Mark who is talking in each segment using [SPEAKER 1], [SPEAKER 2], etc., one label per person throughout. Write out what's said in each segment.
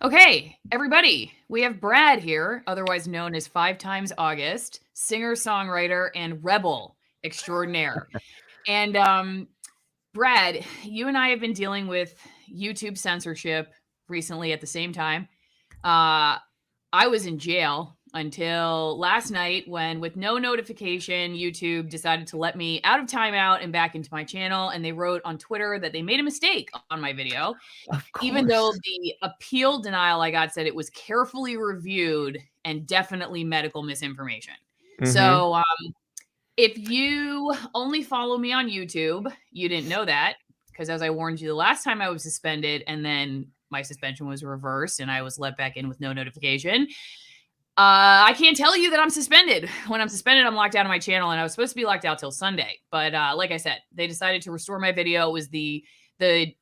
[SPEAKER 1] Okay, everybody, we have Brad here, otherwise known as 5 Times August, singer, songwriter, and rebel extraordinaire. And Brad, you and I have been dealing with YouTube censorship recently at the same time. Uh, I was in jail until last night when, with no notification, YouTube decided to let me out of timeout and back into my channel. And they wrote on Twitter that they made a mistake on my video,
[SPEAKER 2] Of
[SPEAKER 1] even though
[SPEAKER 2] course.
[SPEAKER 1] the appeal denial I got said it was carefully reviewed and definitely medical misinformation.
[SPEAKER 2] Mhm.
[SPEAKER 1] So, if you only follow me on YouTube, you didn't know that because, as I warned you the last time, I was suspended and then my suspension was reversed and I was let back in with no notification. I can't tell you that I'm suspended. When I'm suspended, I'm locked out of my channel, and I was supposed to be locked out till Sunday. But like I said, they decided to restore my video. It was the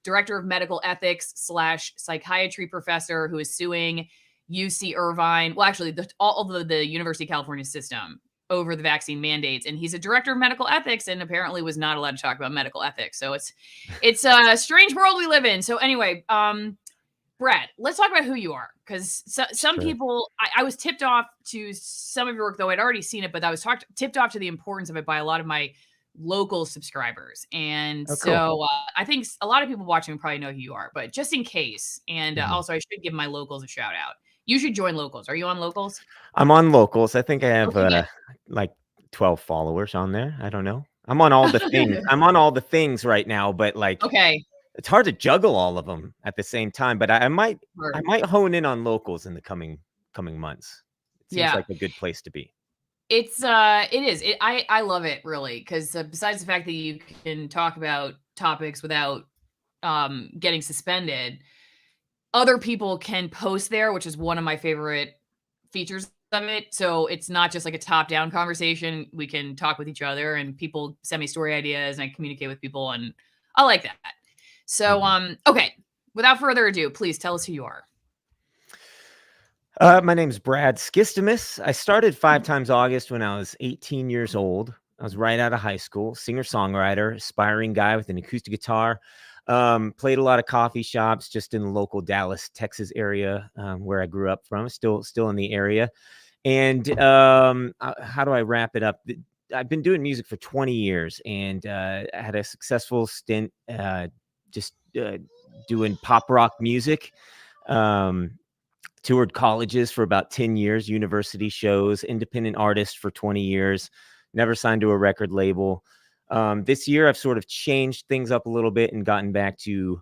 [SPEAKER 1] director of medical ethics slash psychiatry professor who is suing UC Irvine. Well, actually, all of the University of California system over the vaccine mandates, and he's a director of medical ethics, and apparently was not allowed to talk about medical ethics. So it's a strange world we live in. So anyway, Brad, let's talk about who you are, because some
[SPEAKER 2] Sure.
[SPEAKER 1] people, I was tipped off to some of your work, though I'd already seen it, but I was tipped off to the importance of it by a lot of my local subscribers. And
[SPEAKER 2] Oh, cool.
[SPEAKER 1] so I think a lot of people watching probably know who you are, but just in case, and
[SPEAKER 2] Mhm.
[SPEAKER 1] also I should give my locals a shout out. You should join locals. Are you on locals?
[SPEAKER 2] I'm on locals. I think I have,
[SPEAKER 1] Okay, good.
[SPEAKER 2] like 12 followers on there. I don't know. I'm on all the things. I'm on all the things right now, but, like,
[SPEAKER 1] Okay.
[SPEAKER 2] it's hard to juggle all of them at the same time, but I
[SPEAKER 1] Word.
[SPEAKER 2] might hone in on locals in the coming months. It seems
[SPEAKER 1] Yeah.
[SPEAKER 2] like a good place to be.
[SPEAKER 1] It is. I love it, really, because besides the fact that you can talk about topics without getting suspended, other people can post there, which is one of my favorite features of it. So it's not just like a top-down conversation. We can talk with each other, and people send me story ideas, and I communicate with people, and I like that. So,
[SPEAKER 2] Mhm.
[SPEAKER 1] okay, without further ado, please tell us who you are.
[SPEAKER 2] My name's Brad Skistimus. I started 5 Times August when I was 18 years old. I was right out of high school, singer-songwriter, aspiring guy with an acoustic guitar. Played a lot of coffee shops just in the local Dallas, Texas area, where I grew up from. Still in the area. And how do I wrap it up? I've been doing music for 20 years, and I had a successful stint just doing pop rock music. Um, Toured colleges for about 10 years, university shows, independent artist for 20 years, never signed to a record label. This year, I've sort of changed things up a little bit and gotten back to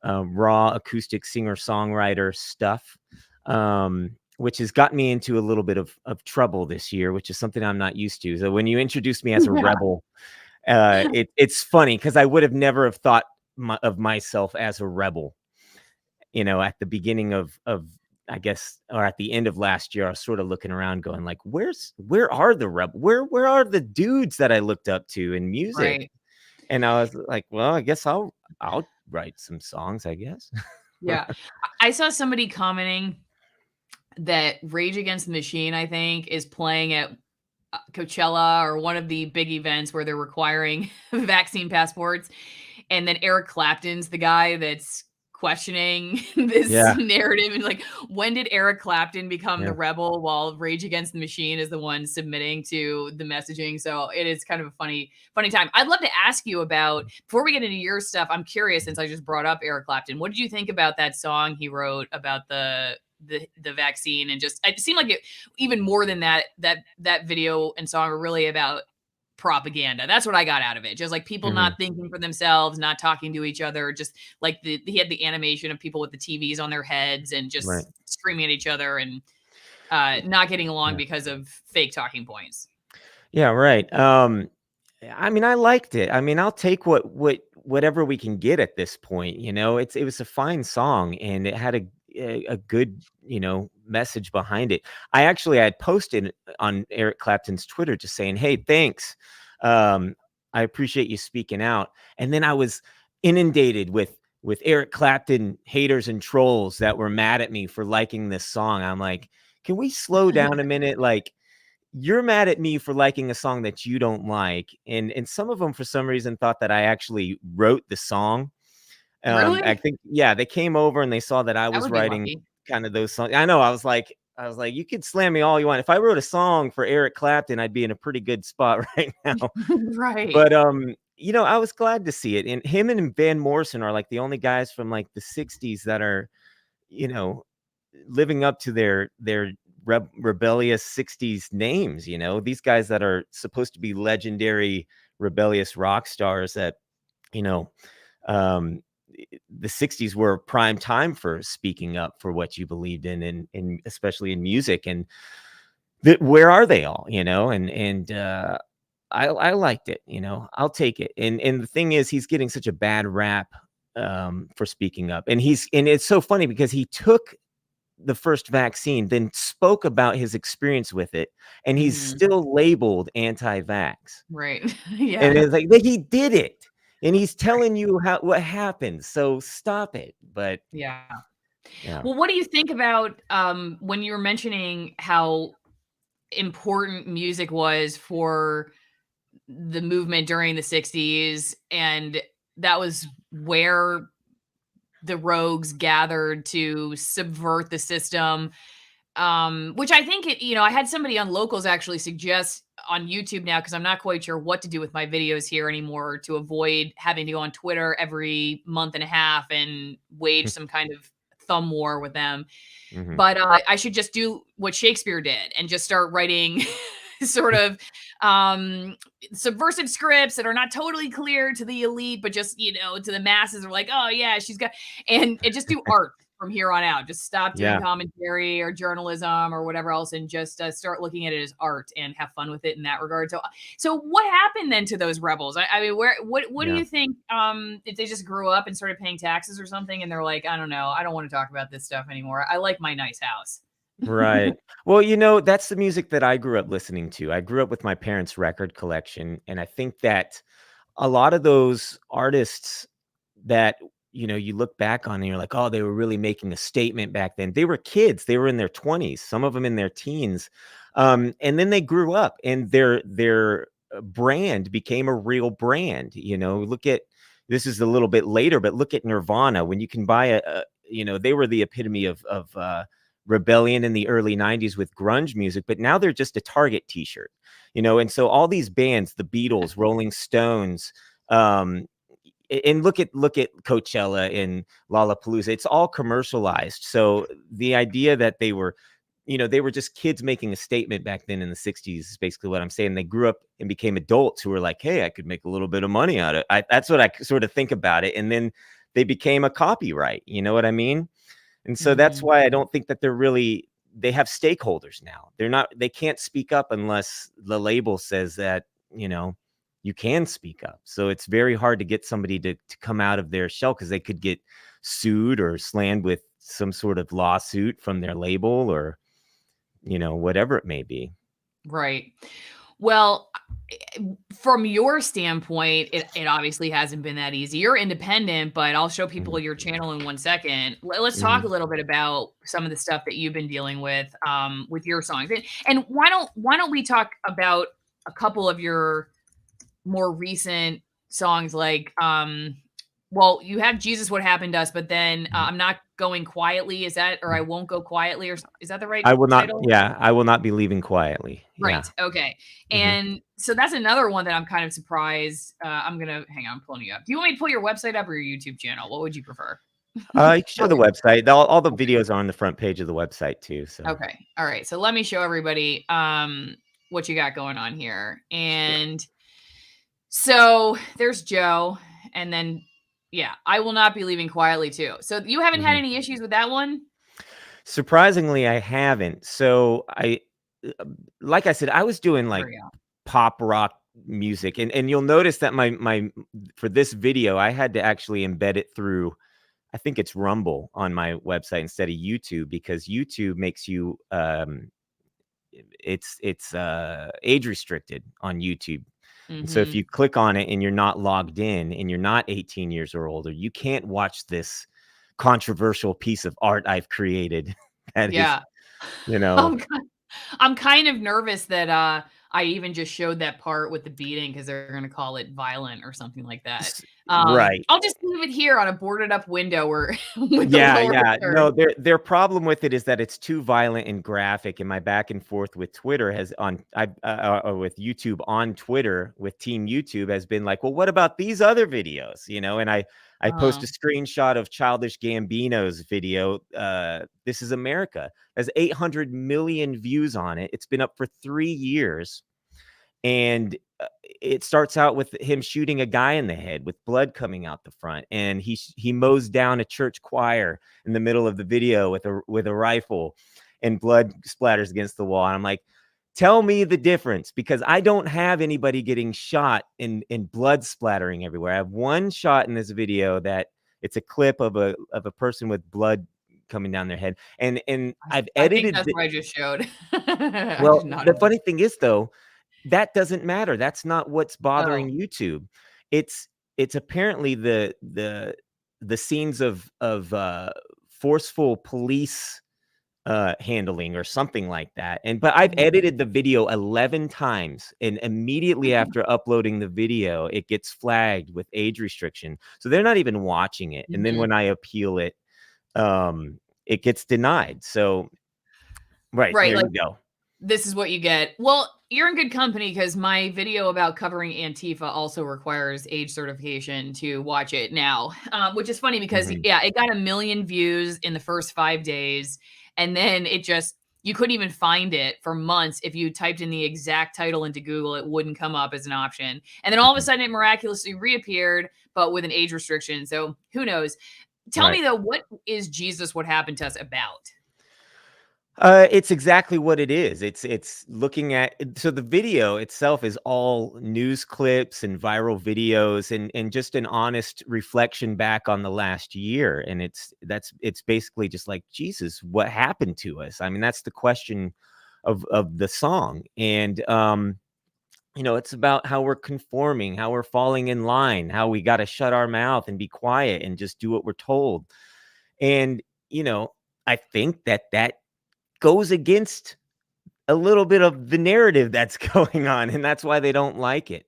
[SPEAKER 2] raw acoustic singer-songwriter stuff, which has gotten me into a little bit of trouble this year, which is something I'm not used to. So when you introduced me as a
[SPEAKER 1] Yeah.
[SPEAKER 2] rebel, it's funny because I would have never have thought of myself as a rebel. At the beginning of I guess, or at the end of last year, I was sort of looking around going like, where are the where are the dudes that I looked up to in music?
[SPEAKER 1] Right.
[SPEAKER 2] And I was like, well, I guess I'll write some songs, I guess.
[SPEAKER 1] Yeah. I saw somebody commenting that Rage Against the Machine, I think, is playing at Coachella or one of the big events where they're requiring vaccine passports. And then Eric Clapton's the guy that's questioning this
[SPEAKER 2] Yeah,
[SPEAKER 1] narrative. And like, when did Eric Clapton become the
[SPEAKER 2] yeah.
[SPEAKER 1] rebel while Rage Against the Machine is the one submitting to the messaging? So it is kind of a funny time. I'd love to ask you about, before we get into your stuff, I'm curious, since I just brought up Eric Clapton, what did you think about that song he wrote about the vaccine? And just, it seemed like it, even more than that video and song, are really about propaganda. That's what I got out of it. Just like people
[SPEAKER 2] Mhm.
[SPEAKER 1] not thinking for themselves, not talking to each other, just like he had the animation of people with the TVs on their heads and
[SPEAKER 2] Right.
[SPEAKER 1] just screaming at each other and not getting along
[SPEAKER 2] Yeah.
[SPEAKER 1] because of fake talking points.
[SPEAKER 2] Yeah, right. I mean, I liked it. I mean, I'll take whatever we can get at this point. It was a fine song, and it had a good message behind it. I had posted on Eric Clapton's Twitter just saying, "Hey, thanks. Um, I appreciate you speaking out." And then I was inundated with Eric Clapton haters and trolls that were mad at me for liking this song. I'm like, can we slow down a minute? Like, you're mad at me for liking a song that you don't like, and some of them for some reason thought that I actually wrote the song. I
[SPEAKER 1] Really?
[SPEAKER 2] think, yeah, they came over and they saw that I
[SPEAKER 1] That
[SPEAKER 2] was
[SPEAKER 1] would be
[SPEAKER 2] writing
[SPEAKER 1] lucky.
[SPEAKER 2] kind of those songs. I know. I was like, you could slam me all you want. If I wrote a song for Eric Clapton, I'd be in a pretty good spot right now.
[SPEAKER 1] Right.
[SPEAKER 2] But you know, I was glad to see it. And him and Van Morrison are like the only guys from like the '60s that are, you know, living up to their rebellious '60s names. You know, these guys that are supposed to be legendary rebellious rock stars that, you know, um the '60s were prime time for speaking up for what you believed in, and especially in music. And where are they all, you know? And I liked it, you know. I'll take it. And the thing is, he's getting such a bad rap for speaking up. And it's so funny because he took the first vaccine, then spoke about his experience with it, and he's
[SPEAKER 1] Mhm.
[SPEAKER 2] still labeled anti-vax.
[SPEAKER 1] Right.
[SPEAKER 2] And
[SPEAKER 1] Yeah.
[SPEAKER 2] it's like, but he did it. And he's telling you what happened. So stop it. But
[SPEAKER 1] Yeah.
[SPEAKER 2] yeah.
[SPEAKER 1] Well, what do you think about, when you were mentioning how important music was for the movement during the '60s, and that was where the rogues gathered to subvert the system, which I think I had somebody on Locals actually suggest on YouTube now, because I'm not quite sure what to do with my videos here anymore to avoid having to go on Twitter every month and a half and wage some kind of thumb war with them.
[SPEAKER 2] Mhm.
[SPEAKER 1] But I should just do what Shakespeare did and just start writing sort of um subversive scripts that are not totally clear to the elite, but just to the masses are like, oh yeah, she's got, and just do art from here on out. Just stop doing
[SPEAKER 2] Yeah.
[SPEAKER 1] commentary or journalism or whatever else, and just start looking at it as art and have fun with it in that regard. So what happened then to those rebels? I mean, what do
[SPEAKER 2] Yeah.
[SPEAKER 1] you think? If they just grew up and started paying taxes or something, and they're like, I don't know, I don't want to talk about this stuff anymore. I like my nice house.
[SPEAKER 2] Right. Well, you know, that's the music that I grew up listening to. I grew up with my parents' record collection, and I think that a lot of those artists that, you know, you look back on and you're like, "Oh, they were really making a statement back then." They were kids. They were in their 20s, some of them in their teens. And then they grew up and their brand became a real brand, you know. Look at, this is a little bit later, but look at Nirvana. When you can buy you know, they were the epitome of rebellion in the early '90s with grunge music, but now they're just a Target t-shirt, you know. And so all these bands, the Beatles, Rolling Stones, um, and look at Coachella and Lollapalooza. It's all commercialized. So the idea that they were, you know, they were just kids making a statement back then in the '60s is basically what I'm saying. They grew up and became adults who were like, hey, I could make a little bit of money out of it. That's what I sort of think about it. And then they became a copyright. You know what I mean? And so that's
[SPEAKER 1] Mhm.
[SPEAKER 2] why I don't think that they have stakeholders now. They can't speak up unless the label says that, you know, you can speak up. So it's very hard to get somebody to come out of their shell, because they could get sued or slammed with some sort of lawsuit from their label, or, you know, whatever it may be.
[SPEAKER 1] Right. Well, from your standpoint, it obviously hasn't been that easy. You're independent, but I'll show people
[SPEAKER 2] Mhm,
[SPEAKER 1] your channel in 1 second. Let's talk a
[SPEAKER 2] mhm,
[SPEAKER 1] little bit about some of the stuff that you've been dealing with your songs. And why don't we talk about a couple of your more recent songs, like well, you have Jesus What Happened to Us, but then
[SPEAKER 2] mhm.
[SPEAKER 1] I'm Not Going Quietly. Is that, or I Won't Go Quietly, or is that the right
[SPEAKER 2] I will not,
[SPEAKER 1] title?
[SPEAKER 2] yeah, I will not be leaving quietly. Yeah.
[SPEAKER 1] Right, okay,
[SPEAKER 2] Mhm.
[SPEAKER 1] and so that's another one that I'm kind of surprised. I'm gonna hang on, I'm pulling you up. Do you want me to pull your website up or your YouTube channel? What would you prefer?
[SPEAKER 2] You can show the
[SPEAKER 1] Okay,
[SPEAKER 2] website. All the
[SPEAKER 1] okay,
[SPEAKER 2] videos are on the front page of the website too. So
[SPEAKER 1] okay, alright, so let me show everybody, what you got going on here,
[SPEAKER 2] sure.
[SPEAKER 1] and so there's Joe, and then, yeah, I Will Not Be Leaving Quietly too. So you haven't had
[SPEAKER 2] Mhm.
[SPEAKER 1] any issues with that one?
[SPEAKER 2] Surprisingly, I haven't. So uh, like I said, I was doing
[SPEAKER 1] Here
[SPEAKER 2] like
[SPEAKER 1] we go.
[SPEAKER 2] pop rock music, and you'll notice that my for this video, I had to actually embed it through, I think it's Rumble on my website instead of YouTube, because YouTube makes you it's age restricted on YouTube. And so if
[SPEAKER 1] Mhm.
[SPEAKER 2] you click on it and you're not logged in and you're not 18 years or older, you can't watch this controversial piece of art I've created that is,
[SPEAKER 1] Yeah.
[SPEAKER 2] you know,
[SPEAKER 1] I'm ki I'm kind of nervous that, I even just showed that part with the beating because 'cause they're gonna call it violent or something like that.
[SPEAKER 2] Right.
[SPEAKER 1] I'll just leave it here on a boarded up window or with the
[SPEAKER 2] Yeah,
[SPEAKER 1] lower
[SPEAKER 2] yeah.
[SPEAKER 1] third.
[SPEAKER 2] No, their problem with it is that it's too violent and graphic, and my back and forth with Twitter has on I with YouTube on Twitter with Team YouTube has been like, "Well, what about these other videos?" You know, and I post a screenshot of Childish Gambino's video, This Is America. Has 800 million views on it. It's been up for 3 years. And it starts out with him shooting a guy in the head with blood coming out the front, and he mows down a church choir in the middle of the video with a rifle, and blood splatters against the wall. And I'm like, tell me the difference, because I don't have anybody getting shot and blood splattering everywhere. I have one shot in this video that it's a clip of a person with blood coming down their head, and I've
[SPEAKER 1] I think
[SPEAKER 2] edited
[SPEAKER 1] that's what I just showed. I
[SPEAKER 2] well,
[SPEAKER 1] did not
[SPEAKER 2] the
[SPEAKER 1] know.
[SPEAKER 2] funny thing is, though, that doesn't matter. That's not what's
[SPEAKER 1] Oh.
[SPEAKER 2] bothering YouTube. It's apparently the scenes of forceful police handling or something like that. But I've
[SPEAKER 1] Mhm.
[SPEAKER 2] edited the video 11 times, and immediately after uploading the video, it gets flagged with age restriction. So they're not even watching it. And then
[SPEAKER 1] Mhm.
[SPEAKER 2] when I appeal it, it gets denied. So right,
[SPEAKER 1] Right,
[SPEAKER 2] there
[SPEAKER 1] like,
[SPEAKER 2] you go.
[SPEAKER 1] this is what you get. Well, you're in good company because my video about covering Antifa also requires age certification to watch it now, which is funny because,
[SPEAKER 2] Mhm.
[SPEAKER 1] yeah, it got 1,000,000 views in the first 5 days, and then it just you couldn't even find it for months. If you typed in the exact title into Google, it wouldn't come up as an option, and then all of a
[SPEAKER 2] Mhm.
[SPEAKER 1] sudden, it miraculously reappeared, but with an age restriction, so who knows? Tell
[SPEAKER 2] Right.
[SPEAKER 1] me, though, what is Jesus What Happened to Us about?
[SPEAKER 2] It's exactly what it is. It's looking at so the video itself is all news clips and viral videos, and just an honest reflection back on the last year. And it's basically just like, Jesus, what happened to us? I mean, that's the question of the song. And it's about how we're conforming, how we're falling in line, how we got to shut our mouth and be quiet and just do what we're told. And I think that goes against a little bit of the narrative that's going on, and that's why they don't like it.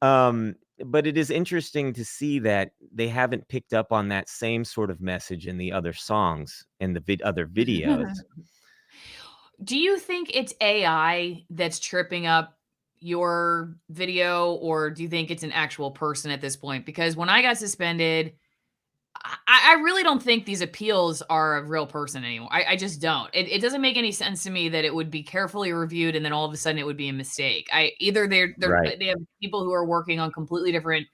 [SPEAKER 2] But it is interesting to see that they haven't picked up on that same sort of message in the other songs and the other videos.
[SPEAKER 1] Do you think it's AI that's tripping up your video, or do you think it's an actual person at this point? Because when I got suspended, I really don't think these appeals are a real person anymore. I just don't. It doesn't make any sense to me that it would be carefully reviewed and then all of a sudden it would be a mistake. I either
[SPEAKER 2] Right.
[SPEAKER 1] they have people who are working on completely different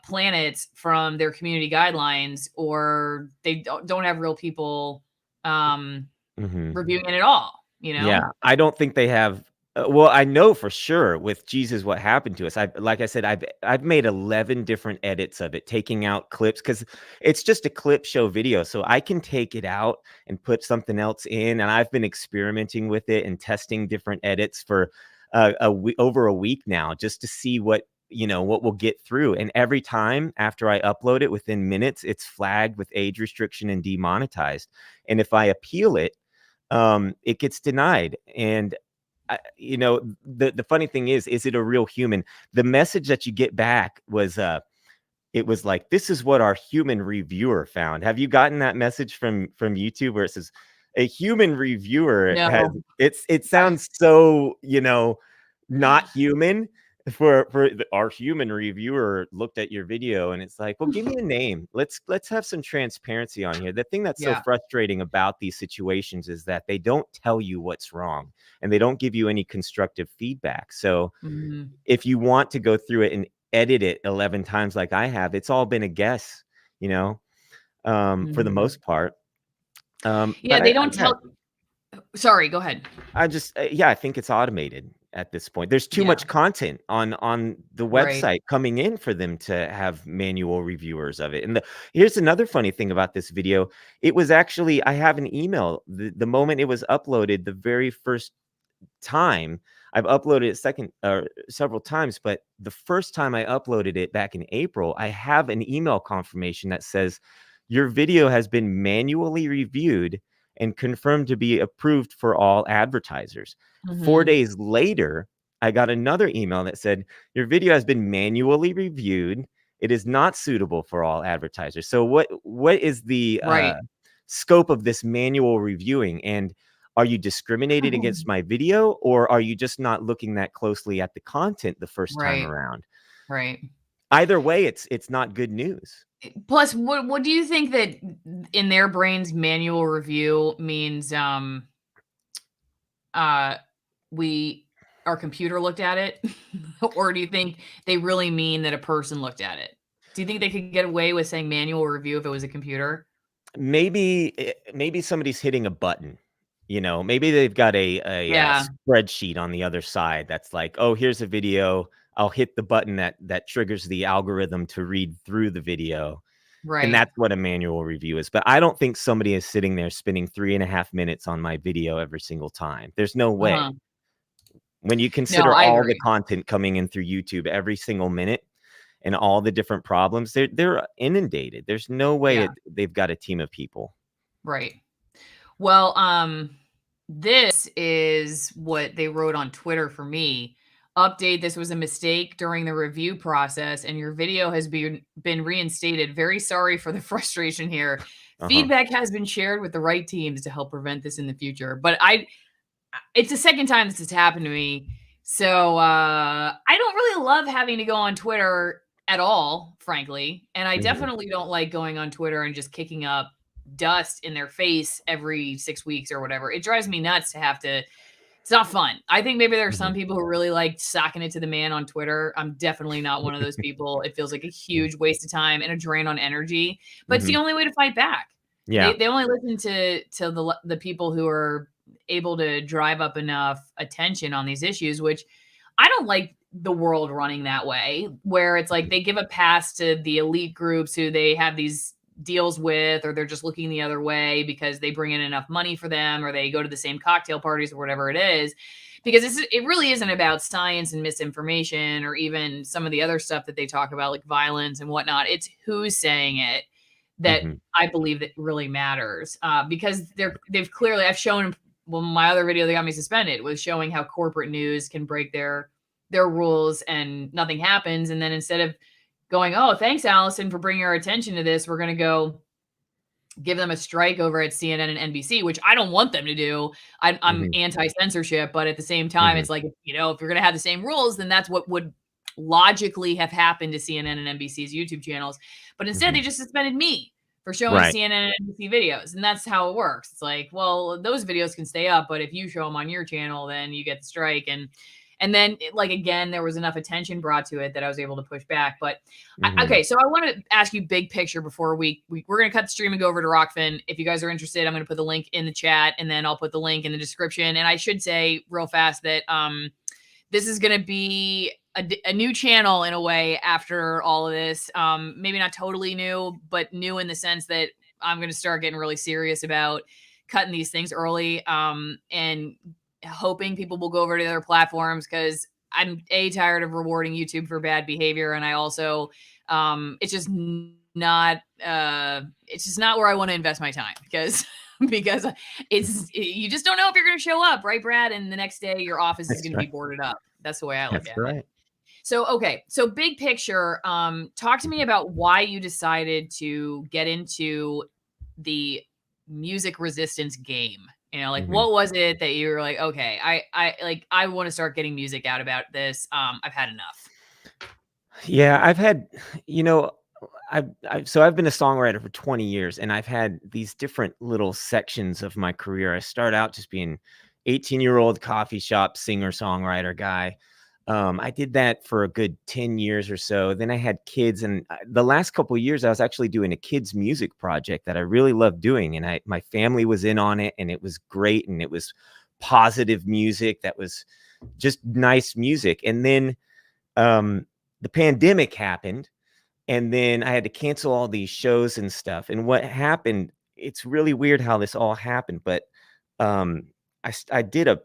[SPEAKER 1] planets from their community guidelines, or they don't have real people
[SPEAKER 2] Mhm.
[SPEAKER 1] reviewing it at all. You know?
[SPEAKER 2] Yeah, I don't think they have well, I know for sure with Jesus What Happened to Us. Like I said, I've made 11 different edits of it, taking out clips because it's just a clip show video. So I can take it out and put something else in. And I've been experimenting with it and testing different edits for over a week now, just to see what we'll get through. And every time after I upload it, within minutes, it's flagged with age restriction and demonetized. And if I appeal it, it gets denied. And the funny thing is it a real human? The message that you get back was it was like, this is what our human reviewer found. Have you gotten that message from YouTube where it says a human reviewer has
[SPEAKER 1] No.
[SPEAKER 2] it sounds so, not human our human reviewer looked at your video, and it's like, well, give me a name. Let's have some transparency on here. The thing that's so
[SPEAKER 1] Yeah.
[SPEAKER 2] frustrating about these situations is that they don't tell you what's wrong, and they don't give you any constructive feedback. So
[SPEAKER 1] Mhm.
[SPEAKER 2] if you want to go through it and edit it 11 times like I have, it's all been a guess, for the
[SPEAKER 1] Mhm.
[SPEAKER 2] most part.
[SPEAKER 1] Yeah,
[SPEAKER 2] But
[SPEAKER 1] they don't
[SPEAKER 2] yeah,
[SPEAKER 1] tell sorry, go ahead.
[SPEAKER 2] I think it's automated at this point. There's too
[SPEAKER 1] Yeah,
[SPEAKER 2] much content on the
[SPEAKER 1] right.
[SPEAKER 2] website coming in for them to have manual reviewers of it. And here's another funny thing about this video. It was actually, I have an email the moment it was uploaded, the very first time. I've uploaded it second several times, but the first time I uploaded it back in April, I have an email confirmation that says your video has been manually reviewed and confirmed to be approved for all advertisers. 4
[SPEAKER 1] Mhm.
[SPEAKER 2] days later, I got another email that said your video has been manually reviewed It is not suitable for all advertisers. So what is the
[SPEAKER 1] Right.
[SPEAKER 2] scope of this manual reviewing? And are you discriminated against my video, or are you just not looking that closely at the content the first time
[SPEAKER 1] Right.
[SPEAKER 2] around?
[SPEAKER 1] Right.
[SPEAKER 2] Either way, it's not good news.
[SPEAKER 1] Plus, what do you think that in their brains manual review means? We our computer looked at it, or do you think they really mean that a person looked at it? Do you think they could get away with saying manual review if it was a computer?
[SPEAKER 2] Maybe somebody's hitting a button. Maybe they've got a
[SPEAKER 1] Yeah.
[SPEAKER 2] spreadsheet on the other side that's like, oh, here's a video. I'll hit the button that triggers the algorithm to read through the video. And
[SPEAKER 1] Right.
[SPEAKER 2] that's what a manual review is. But I don't think somebody is sitting there spending 3.5 minutes on my video every single time. There's no way.
[SPEAKER 1] Uh-huh.
[SPEAKER 2] When you
[SPEAKER 1] No,
[SPEAKER 2] consider
[SPEAKER 1] I
[SPEAKER 2] all the
[SPEAKER 1] agree.
[SPEAKER 2] content coming in through YouTube every single minute and all the different problems, they're inundated. There's no way
[SPEAKER 1] Yeah.
[SPEAKER 2] they've got a team of people.
[SPEAKER 1] Right. Well, this is what they wrote on Twitter for me. Update, this was a mistake during the review process and your video has been reinstated. Very sorry for the frustration here.
[SPEAKER 2] Uh-huh.
[SPEAKER 1] Feedback has been shared with the right teams to help prevent this in the future. But it's the second time this has happened to me. So I don't really love having to go on Twitter at all, frankly. And I
[SPEAKER 2] Mhm.
[SPEAKER 1] definitely don't like going on Twitter and just kicking up dust in their face every 6 weeks or whatever. It drives me nuts to have to. It's not fun. I think maybe there are some
[SPEAKER 2] Mhm.
[SPEAKER 1] people who really like socking it to the man on Twitter. I'm definitely not one of those people. It feels like a
[SPEAKER 2] Yeah.
[SPEAKER 1] huge waste of time and a drain on energy, but it's the
[SPEAKER 2] Mhm.
[SPEAKER 1] only way to fight back.
[SPEAKER 2] Yeah.
[SPEAKER 1] They only listen to the people who are able to drive up enough attention on these issues, which I don't like the world running that way, where it's like they give a pass to the elite groups who they have these deals with, or they're just looking the other way because they bring in enough money for them, or they go to the same cocktail parties or whatever it is. Because it really isn't about science and misinformation or even some of the other stuff that they talk about, like violence and whatnot. It's who's saying it that
[SPEAKER 2] Mhm.
[SPEAKER 1] I believe that really matters. Because they've clearly, I've shown, well, my other video that got me suspended was showing how corporate news can break their rules and nothing happens. And then instead of going, oh, thanks, Allison, for bringing our attention to this, we're going to go give them a strike over at CNN and NBC, which I don't want them to do. I'm
[SPEAKER 2] Mhm.
[SPEAKER 1] anti-censorship, but at the same time,
[SPEAKER 2] Mhm.
[SPEAKER 1] it's like, if you're going to have the same rules, then that's what would logically have happened to CNN and NBC's YouTube channels. But instead,
[SPEAKER 2] Mhm.
[SPEAKER 1] they just suspended me for showing
[SPEAKER 2] Right.
[SPEAKER 1] CNN and NBC videos. And that's how it works. It's like, well, those videos can stay up, but if you show them on your channel, then you get the strike. And then, like, again, there was enough attention brought to it that I was able to push back. But
[SPEAKER 2] Mhm.
[SPEAKER 1] okay, so I want to ask you big picture before we're going to cut the stream and go over to ROKFIN. If you guys are interested, I'm going to put the link in the chat, and then I'll put the link in the description. And I should say real fast that this is going to be a new channel in a way after all of this. Maybe not totally new, but new in the sense that I'm going to start getting really serious about cutting these things early, and hoping people will go over to other platforms, because I'm tired of rewarding YouTube for bad behavior, and I also it's just not where I want to invest my time, because because you just don't know if you're going to show up, right, Brad? And the next day your office is
[SPEAKER 2] That's
[SPEAKER 1] going to be
[SPEAKER 2] right.
[SPEAKER 1] boarded up. That's the way I look
[SPEAKER 2] That's
[SPEAKER 1] at it.
[SPEAKER 2] right.
[SPEAKER 1] So, okay. So big picture, talk to me about why you decided to get into the music resistance game. Like,
[SPEAKER 2] Mhm.
[SPEAKER 1] what was it that you were like, okay, I want to start getting music out about this. I've had enough.
[SPEAKER 2] Yeah, I've had, you know, I've been a songwriter for 20 years, and I've had these different little sections of my career. I start out just being 18-year-old coffee shop singer-songwriter guy. I did that for a good 10 years or so. Then I had kids, and the last couple of years, I was actually doing a kids music project that I really loved doing, and my family was in on it, and it was great, and it was positive music that was just nice music. And then um, the pandemic happened, and then I had to cancel all these shows and stuff. And what happened, it's really weird how this all happened, but um, I did a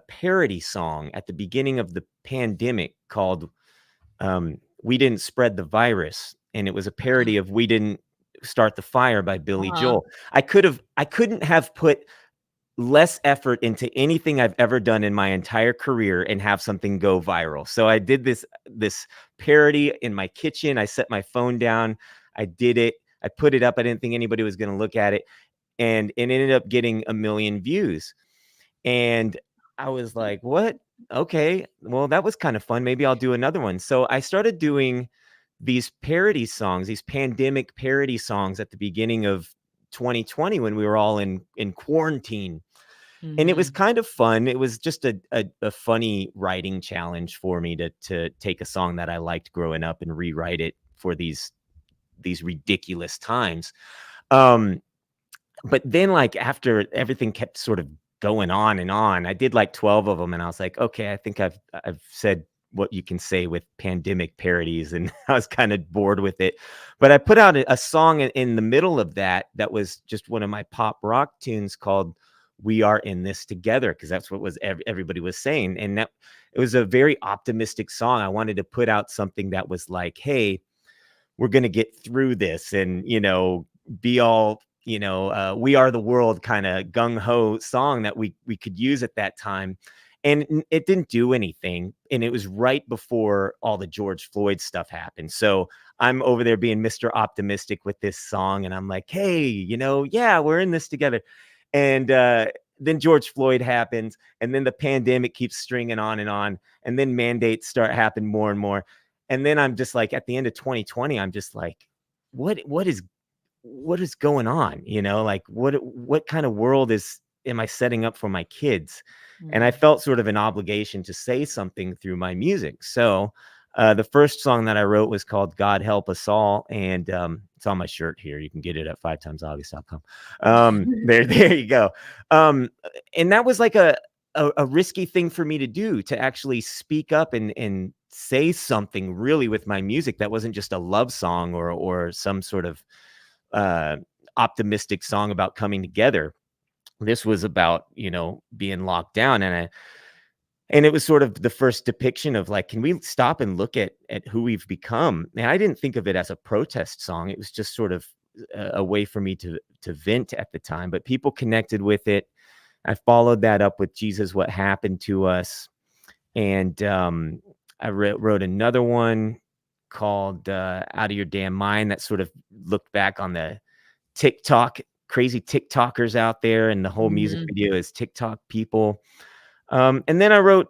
[SPEAKER 2] parody song at the beginning of the pandemic called "We Didn't Spread the Virus," and it was a parody of "We Didn't Start the Fire" by Billy
[SPEAKER 1] Uh-huh.
[SPEAKER 2] Joel. I couldn't have put less effort into anything I've ever done in my entire career and have something go viral. So I did this parody in my kitchen. I set my phone down. I did it. I put it up. I didn't think anybody was going to look at it. And it ended up getting 1 million views. And I was like, what? Okay, well, that was kind of fun. Maybe I'll do another one. So I started doing these parody songs, these pandemic parody songs at the beginning of 2020 when we were all in quarantine. And it was
[SPEAKER 1] Mhm.
[SPEAKER 2] kind of fun. It was just a funny writing challenge for me to take a song that I liked growing up and rewrite it for these ridiculous times. Um, but then, like, after everything kept sort of going on and on, I did like 12 of them, and I was like, okay, I think I've said what you can say with pandemic parodies, and I was kind of bored with it. But I put out a song in the middle of that was just one of my pop rock tunes called "We Are in This Together," because that's what was everybody was saying, and that it was a very optimistic song. I wanted to put out something that was like, hey, we're going to get through this, and be all we are the world kind of gung-ho song that we could use at that time. And it didn't do anything, and it was right before all the George Floyd stuff happened. So I'm over there being Mr. Optimistic with this song, and I'm like, hey, yeah, we're in this together. And then George Floyd happens, and then the pandemic keeps stringing on, and then mandates start happening more and more. And then I'm just like, at the end of 2020, I'm just like, what is going on? Like, what kind of world am I setting up for my kids? And I
[SPEAKER 1] Mm.
[SPEAKER 2] felt sort of an obligation to say something through my music. So the first song that I wrote was called God Help Us All. And it's on my shirt here. You can get it at 5timesaugust.com. There you go. And that was like a risky thing for me to do, to actually speak up and say something really with my music that wasn't just a love song or some sort of uh, optimistic song about coming together. This was about, being locked down. And it was sort of the first depiction of, like, can we stop and look at who we've become? And I didn't think of it as a protest song. It was just sort of a way for me to vent at the time, but people connected with it. I followed that up with Jesus, What Happened to Us. And I wrote another one called Out of Your Damn Mind, that sort of looked back on the crazy TikTokers out there, and the whole music
[SPEAKER 1] Mhm.
[SPEAKER 2] video is TikTok people. And then I wrote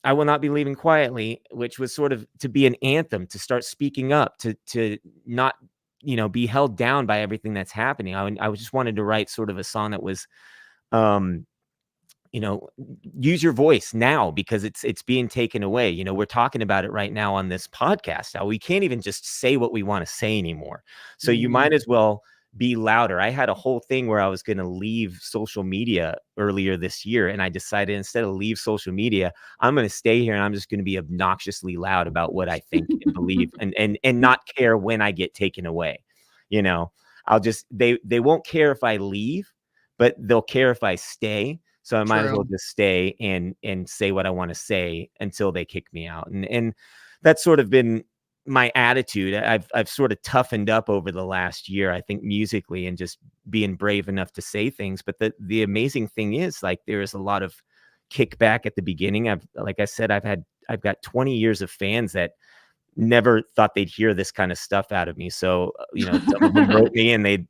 [SPEAKER 2] I Will Not Be Leaving Quietly, which was sort of to be an anthem, to start speaking up, to not be held down by everything that's happening. I just wanted to write sort of a song that was um use your voice now, because it's being taken away. We're talking about it right now on this podcast, how we can't even just say what we want to say anymore. So you might
[SPEAKER 1] Mhm.
[SPEAKER 2] as well be louder. I had a whole thing where I was going to leave social media earlier this year, and I decided, instead of leave social media, I'm going to stay here, and I'm just going to be obnoxiously loud about what I think and believe, and not care when I get taken away. you know I'll just, they won't care if I leave, but they'll care if I stay. So I might as well
[SPEAKER 1] True.
[SPEAKER 2] just stay and say what I want to say until they kick me out. And that's sort of been my attitude. I've sort of toughened up over the last year, I think, musically, and just being brave enough to say things. But the amazing thing is, like, there is a lot of kickback at the beginning. Like I said, I've got 20 years of fans that never thought they'd hear this kind of stuff out of me. So, some of them wrote me, and they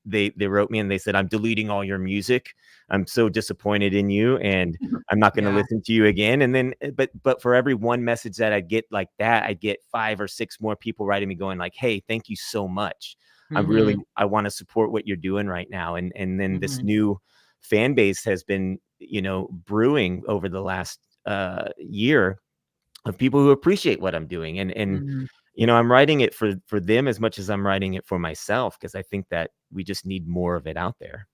[SPEAKER 2] wrote me and they said, I'm deleting all your music. I'm so disappointed in you, and I'm not going to
[SPEAKER 1] Yeah.
[SPEAKER 2] listen to you again. And then, but for every one message that I get like that, I get 5 or 6 more people writing me going like, hey, thank you so much.
[SPEAKER 1] Mhm.
[SPEAKER 2] I want to support what you're doing right now. And then this
[SPEAKER 1] Mhm.
[SPEAKER 2] new fan base has been, brewing over the last year, of people who appreciate what I'm doing. And
[SPEAKER 1] Mhm.
[SPEAKER 2] I'm writing it for them as much as I'm writing it for myself, because I think that we just need more of it out there.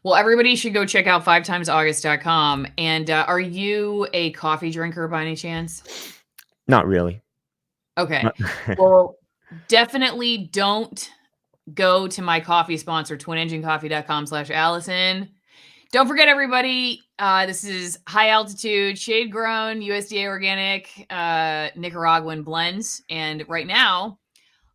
[SPEAKER 1] Well, everybody should go check out fivetimesaugust.com. And are you a coffee drinker by any chance?
[SPEAKER 2] Not really.
[SPEAKER 1] Okay.
[SPEAKER 2] Not-
[SPEAKER 1] Well, definitely don't go to my coffee sponsor, twinenginecoffee.com/Allison. Don't forget, everybody, this is high altitude, shade grown, USDA organic, Nicaraguan blends. And right now,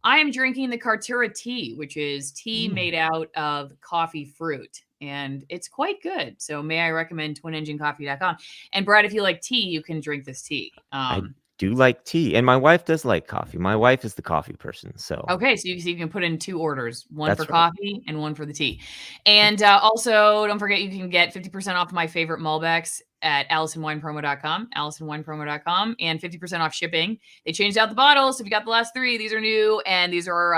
[SPEAKER 1] I am drinking the Cartura tea, which is tea
[SPEAKER 2] Mm.
[SPEAKER 1] made out of coffee fruit. and it's quite good. So may I recommend twinenginecoffee.com. And Brad, if you like tea, you can drink this tea.
[SPEAKER 2] I do like tea, and my wife does like coffee. My wife is the coffee person, so
[SPEAKER 1] Okay, so you can put in 2 orders, one
[SPEAKER 2] That's
[SPEAKER 1] for
[SPEAKER 2] right.
[SPEAKER 1] coffee and one for the tea. And also, don't forget you can get 50% off my favorite Malbecs at AllisonWinePromo.com, AllisonWinePromo.com, and 50% off shipping. They changed out the bottles. So if you got the last 3, these are new, and these are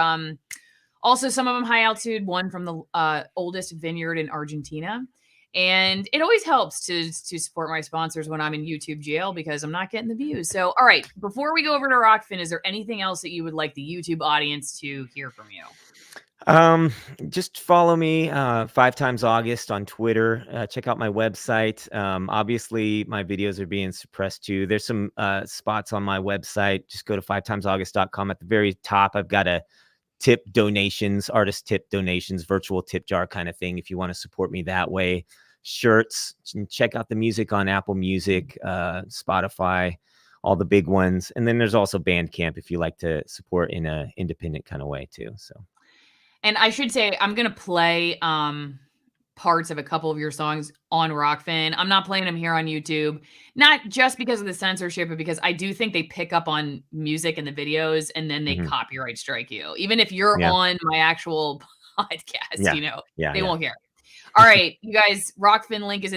[SPEAKER 1] also some of them high altitude, one from the oldest vineyard in Argentina. And it always helps to support my sponsors when I'm in YouTube jail because I'm not getting the views. So, all right, before we go over to ROKFIN, is there anything else that you would like the YouTube audience to hear from you?
[SPEAKER 2] Just follow me 5 times August on Twitter. Check out my website. Obviously, my videos are being suppressed too. There's some spots on my website. Just go to 5timesaugust.com. At the very top, I've got a tip donations, artist tip donations, virtual tip jar kind of thing if you want to support me that way. Shirts, check out the music on Apple Music, Spotify, all the big ones. And then there's also Bandcamp if you like to support in a independent kind of way too. So,
[SPEAKER 1] and I should say I'm gonna play parts of a couple of your songs on ROKFIN. I'm not playing them here on YouTube, not just because of the censorship, but because I do think they pick up on music in the videos and then they copyright strike you. Even if you're on my actual podcast, they won't care. All right, you guys, ROKFIN link is